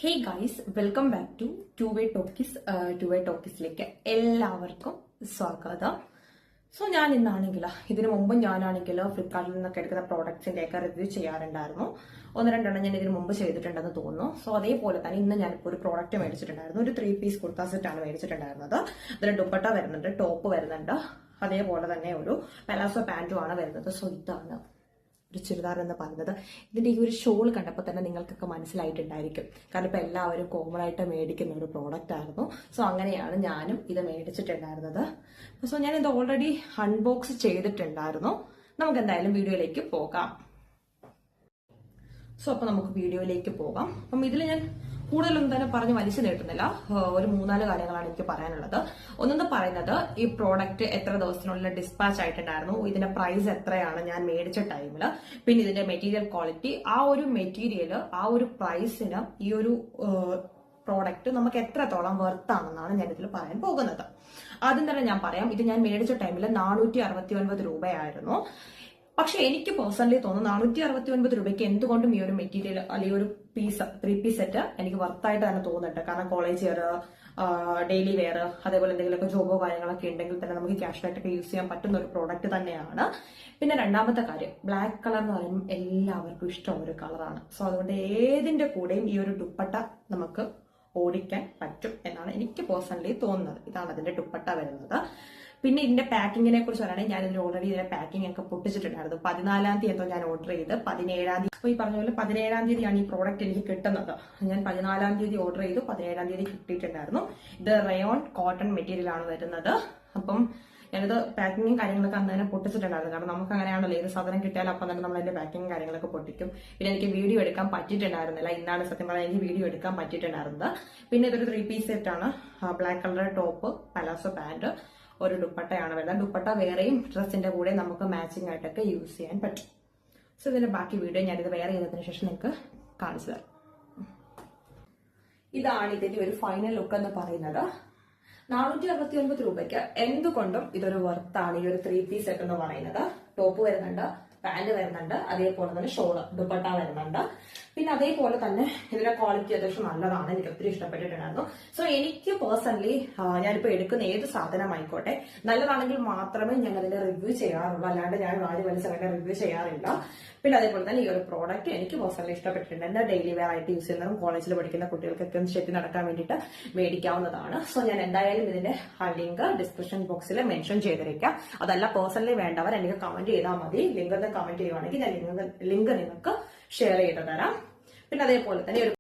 Hey guys, welcome back to two way talkies. Two way ടോക്കീസിലേക്ക് എല്ലാവർക്കും സ്വാഗതം. So ഞാൻ ഇന്നാണെങ്കിൽ ഇതിനു മുമ്പ് ഞാനാണെങ്കിൽ ഫ്ലിപ്കാർട്ടിൽ നിന്നൊക്കെ എടുക്കുന്ന പ്രോഡക്ട്സിന്റെ ഒക്കെ റിവ്യൂ ചെയ്യാറുണ്ടായിരുന്നു. ഒന്ന് രണ്ടെണ്ണം ഞാൻ ഇതിന് മുമ്പ് ചെയ്തിട്ടുണ്ടെന്ന് തോന്നുന്നു. സോ അതേപോലെ തന്നെ ഇന്ന് ഞാനിപ്പോൾ ഒരു പ്രോഡക്റ്റ് മേടിച്ചിട്ടുണ്ടായിരുന്നു. ഒരു 3 പീസ് കുർത്ത സെറ്റാണ് മേടിച്ചിട്ടുണ്ടായിരുന്നത്. അതിൽ ദുപ്പട്ട വരുന്നുണ്ട്, ടോപ്പ് വരുന്നുണ്ട്, അതേപോലെ തന്നെ ഒരു പലാസോ പാന്റുമാണ് വരുന്നത്. സോ ഇതാണ് ഒരു ചുരിദാർ എന്ന് പറയുന്നത്. ഇതിന്റെ ഈ ഒരു ഷോൾ കണ്ടപ്പോൾ തന്നെ നിങ്ങൾക്കൊക്കെ മനസ്സിലായിട്ടുണ്ടായിരിക്കും. കാരണം ഇപ്പൊ എല്ലാവരും കോമൺ ആയിട്ട് മേടിക്കുന്ന ഒരു പ്രോഡക്റ്റ് ആയിരുന്നു. സോ അങ്ങനെയാണ് ഞാനും ഇത് മേടിച്ചിട്ടുണ്ടായിരുന്നത്. സോ ഞാൻ ഇത് ഓൾറെഡി അൺബോക്സ് ചെയ്തിട്ടുണ്ടായിരുന്നു. നമുക്ക് എന്തായാലും വീഡിയോയിലേക്ക് പോകാം. സോ അപ്പൊ നമുക്ക് വീഡിയോയിലേക്ക് പോകാം. അപ്പം ഇതിൽ ഞാൻ കൂടുതലൊന്നും തന്നെ പറഞ്ഞ് വലിച്ചു നീട്ടുന്നില്ല. ഒരു 3-4 കാര്യങ്ങളാണ് എനിക്ക് പറയാനുള്ളത്. ഒന്നെന്ന് പറയുന്നത്, ഈ പ്രോഡക്റ്റ് എത്ര ദിവസത്തിനുള്ളിൽ ഡിസ്പാച്ച് ആയിട്ടുണ്ടായിരുന്നു, ഇതിന്റെ പ്രൈസ് എത്രയാണ് ഞാൻ മേടിച്ച ടൈമിൽ, പിന്നെ ഇതിന്റെ മെറ്റീരിയൽ ക്വാളിറ്റി, ആ ഒരു മെറ്റീരിയൽ ആ ഒരു പ്രൈസിന് ഈ ഒരു പ്രോഡക്റ്റ് നമുക്ക് എത്രത്തോളം വെർത്താണെന്നാണ് ഞാൻ ഇതിൽ പറയാൻ പോകുന്നത്. ആദ്യം തന്നെ ഞാൻ പറയാം, ഇത് ഞാൻ മേടിച്ച ടൈമിൽ 469 രൂപയായിരുന്നു. പക്ഷെ എനിക്ക് പേഴ്സണലി തോന്നുന്നു 469 രൂപയ്ക്ക് എന്തുകൊണ്ടും ഈ ഒരു മെറ്റീരിയൽ അല്ലെങ്കിൽ ഒരു പീസ് 3 പീസ് സെറ്റ് എനിക്ക് വർത്തായിട്ട് തന്നെ തോന്നുന്നുണ്ട്. കാരണം കോളേജ് വെയർ, ഡെയിലി വെയർ, അതേപോലെ എന്തെങ്കിലുമൊക്കെ ജോബോ കാര്യങ്ങളൊക്കെ ഉണ്ടെങ്കിൽ തന്നെ നമുക്ക് ക്യാഷ് ആയിട്ടൊക്കെ യൂസ് ചെയ്യാൻ പറ്റുന്ന ഒരു പ്രോഡക്റ്റ് തന്നെയാണ്. പിന്നെ രണ്ടാമത്തെ കാര്യം, ബ്ലാക്ക് കളർ എന്ന് പറയുമ്പോൾ എല്ലാവർക്കും ഇഷ്ടമുള്ള ഒരു കളറാണ്. സോ അതുകൊണ്ട് ഏതിന്റെ കൂടെയും ഈ ഒരു ദുപ്പട്ട നമുക്ക് ഓടിക്കാൻ പറ്റും എന്നാണ് എനിക്ക് പേഴ്സണലി തോന്നുന്നത്. ഇതാണ് അതിന്റെ ദുപ്പട്ട വരുന്നത്. പിന്നെ ഇതിന്റെ പാക്കിങ്ങിനെ കുറിച്ച് പറയുകയാണെങ്കിൽ ഞാൻ ഇതിന് ഓൾറെഡി ഇതിന്റെ പാക്കിംഗ് ഒക്കെ പൊട്ടിച്ചിട്ടുണ്ടായിരുന്നു. 14-ാം തീയതി എന്തോ ഞാൻ ഓർഡർ ചെയ്ത് 17-ാം തീയതി, ഈ പറഞ്ഞ പോലെ 17-ാം തീയതിയാണ് ഈ പ്രോഡക്റ്റ് എനിക്ക് കിട്ടുന്നത്. ഞാൻ 14-ാം തീയതി ഓർഡർ ചെയ്തു, 17-ാം തീയതി കിട്ടിയിട്ടുണ്ടായിരുന്നു. ഇത് റയോൺ കോട്ടൺ മെറ്റീരിയൽ ആണ് വരുന്നത്. അപ്പം ഞാനിത് പാക്കിങ്ങും കാര്യങ്ങളൊക്കെ അന്ന് തന്നെ പൊട്ടിച്ചിട്ടുണ്ടായിരുന്നു. കാരണം നമുക്ക് അങ്ങനെയാണല്ലോ, ഏത് സാധനം കിട്ടിയാലും അപ്പം തന്നെ നമ്മൾ അതിന്റെ പാക്കിങ്ങും കാര്യങ്ങളൊക്കെ പൊട്ടിക്കും. പിന്നെ എനിക്ക് വീഡിയോ എടുക്കാൻ പറ്റിയിട്ടുണ്ടായിരുന്നില്ല. ഇന്നാണ് സത്യം പറഞ്ഞാൽ എനിക്ക് വീഡിയോ എടുക്കാൻ പറ്റിയിട്ടുണ്ടായിരുന്നത്. പിന്നെ ഇതൊരു 3 പീസ് സെറ്റ് ആണ്. Black colour top, palazzo pant, ഒരു ദുപ്പട്ടയാണ് വരുന്നത്. ദുപ്പട്ട വേറെയും ഡ്രസ്സിന്റെ കൂടെ നമുക്ക് മാച്ചിങ് ആയിട്ടൊക്കെ യൂസ് ചെയ്യാൻ പറ്റും. സോ ഇതിന്റെ ബാക്കി വീഡിയോ ഞാനിത് വെയർ ചെയ്തതിനു ശേഷം നിങ്ങൾക്ക് കാണിച്ചു തരാം. ഇതാണ് ഇതിന്റെ ഒരു ഫൈനൽ ലുക്ക് എന്ന് പറയുന്നത്. 469 രൂപയ്ക്ക് എന്തുകൊണ്ടും ഇതൊരു വർത്താണ് ഈ ഒരു 3 പീസ് സെറ്റ് എന്ന് പറയുന്നത്. ടോപ്പ് വരുന്നുണ്ട്, പാന്റ് വരുന്നുണ്ട്, അതേപോലെ തന്നെ ഷോള് ദുപ്പട്ട വരുന്നുണ്ട്. പിന്നെ അതേപോലെ തന്നെ ഇതിന്റെ ക്വാളിറ്റി അത്യാവശ്യം നല്ലതാണ്, എനിക്ക് ഒത്തിരി ഇഷ്ടപ്പെട്ടിട്ടുണ്ടായിരുന്നു. സോ എനിക്ക് പേഴ്സണലി ഞാനിപ്പോ എടുക്കുന്ന ഏത് സാധനം ആയിക്കോട്ടെ നല്ലതാണെങ്കിൽ മാത്രമേ ഞാൻ അതിന്റെ റിവ്യൂ ചെയ്യാറുള്ളൂ. അല്ലാണ്ട് ഞാൻ വാരി വലിച്ച് അങ്ങനെ റിവ്യൂ ചെയ്യാറില്ല. പിന്നെ അതേപോലെ തന്നെ ഈ ഒരു പ്രോഡക്റ്റ് എനിക്ക് പേഴ്സണലി ഇഷ്ടപ്പെട്ടിട്ടുണ്ട്. എന്റെ ഡെയിലി വെയർ ആയിട്ട് യൂസ് ചെയ്യുന്നതും കോളേജിൽ പഠിക്കുന്ന കുട്ടികൾക്കൊക്കെ ഒന്ന് ചെത്തി നടക്കാൻ വേണ്ടിയിട്ട് മേടിക്കാവുന്നതാണ്. സോ ഞാൻ എന്തായാലും ഇതിന്റെ ലിങ്ക് ഡിസ്ക്രിപ്ഷൻ ബോക്സിൽ മെൻഷൻ ചെയ്തിരിക്കാം. അതല്ല പേഴ്സണലി വേണ്ടവർ എനിക്ക് കമന്റ് ചെയ്താൽ മതി. ലിങ്ക് കമന്റ് ചെയ്യുവാണെങ്കിൽ ഞാൻ ലിങ്ക് നിങ്ങൾക്ക് ഷെയർ ചെയ്ത് തരാം. പിന്നെ അതേപോലെ തന്നെ